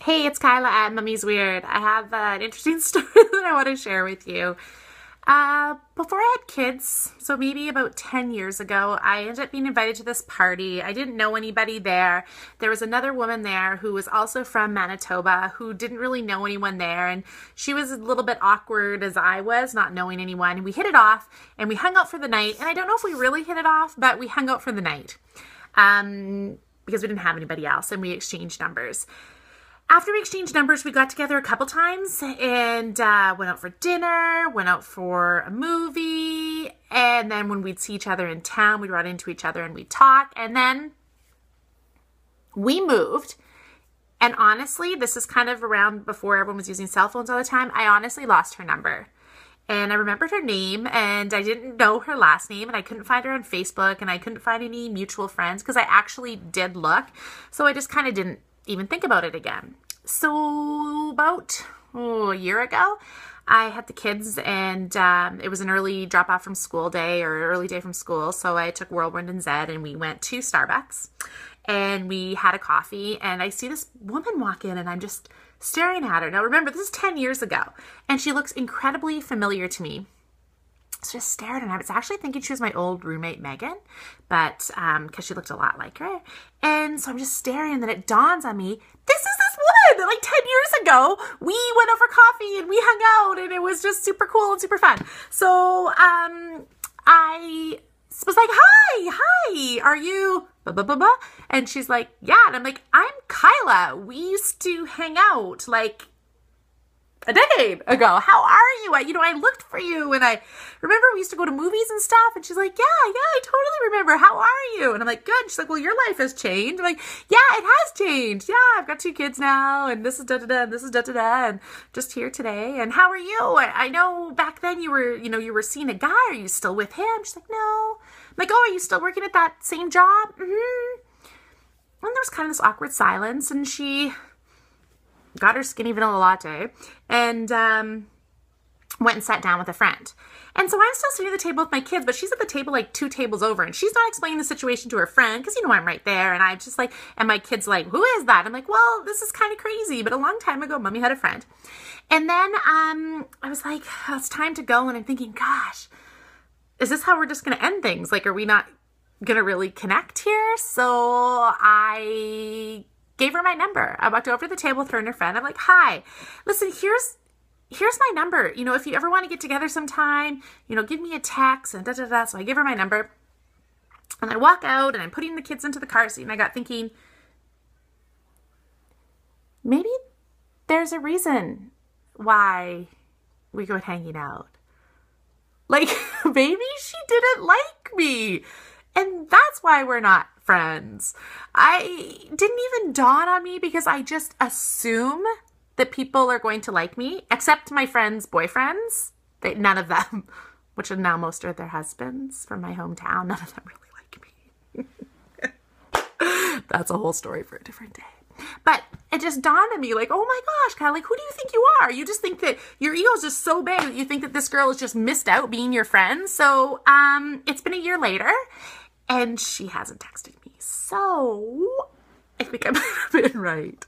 Hey, it's Kyla at Mummy's Weird. I have an interesting story that I want to share with you. Before I had kids, so maybe about 10 years ago, I ended up being invited to this party. I didn't know anybody there. There was another woman there who was also from Manitoba who didn't really know anyone there, and she was a little bit awkward as I was, not knowing anyone. We hit it off, and we hung out for the night, and I don't know if we really hit it off, but we hung out for the night because we didn't have anybody else, and we exchanged numbers. After we exchanged numbers, we got together a couple times and went out for dinner, went out for a movie, and then when we'd see each other in town, we'd run into each other and we'd talk, and then we moved. And honestly, this is kind of around before everyone was using cell phones all the time. I honestly lost her number. And I remembered her name, and I didn't know her last name, and I couldn't find her on Facebook, and I couldn't find any mutual friends because I actually did look. So I just kind of didn't even think about it again. So about a year ago, I had the kids, and it was an early drop off from school day or early day from school. So I took Whirlwind and Zed, and we went to Starbucks, and we had a coffee, and I see this woman walk in, and I'm just staring at her. Now remember, this is 10 years ago, and she looks incredibly familiar to me. So just stared, and I was actually thinking she was my old roommate, Megan, but because she looked a lot like her. And so I'm just staring, and then it dawns on me, this is this woman that like 10 years ago, we went out for coffee and we hung out, and it was just super cool and super fun. So I was like, hi, are you blah, blah, blah, blah? And she's like, yeah. And I'm like, I'm Kyla. We used to hang out like a decade ago. How are you? I looked for you, and I remember we used to go to movies and stuff. And she's like, yeah, I totally remember. How are you? And I'm like, good. She's like, well, your life has changed. I'm like, yeah, it has changed. Yeah, I've got 2 kids now, and this is da-da-da, and this is da-da-da, and just here today. And how are you? I know back then you were seeing a guy. Are you still with him? She's like, no. I'm like, oh, are you still working at that same job? Mm-hmm. And there was kind of this awkward silence, and she got her skinny vanilla latte, and went and sat down with a friend. And so I'm still sitting at the table with my kids, but she's at the table like 2 tables over, and she's not explaining the situation to her friend because, I'm right there. And I'm just like, and my kid's like, who is that? I'm like, well, this is kind of crazy, but a long time ago, Mommy had a friend. And then I was like, oh, it's time to go. And I'm thinking, gosh, is this how we're just going to end things? Like, are we not going to really connect here? So I gave her my number. I walked over to the table with her and her friend. I'm like, hi, listen, here's my number. If you ever want to get together sometime, give me a text and da-da-da. So I give her my number, and I walk out, and I'm putting the kids into the car seat, and I got thinking, maybe there's a reason why we go hanging out. Like, maybe she didn't like me, and that's why we're not friends. I didn't even dawn on me because I just assume that people are going to like me, except my friends' boyfriends. None of them, which are now most of their husbands from my hometown, none of them really like me. That's a whole story for a different day. But it just dawned on me like, oh my gosh, Kyle, like, who do you think you are? You just think that your ego is just so big that you think that this girl has just missed out being your friend. So it's been a year later, and she hasn't texted me. So I think I might have been right.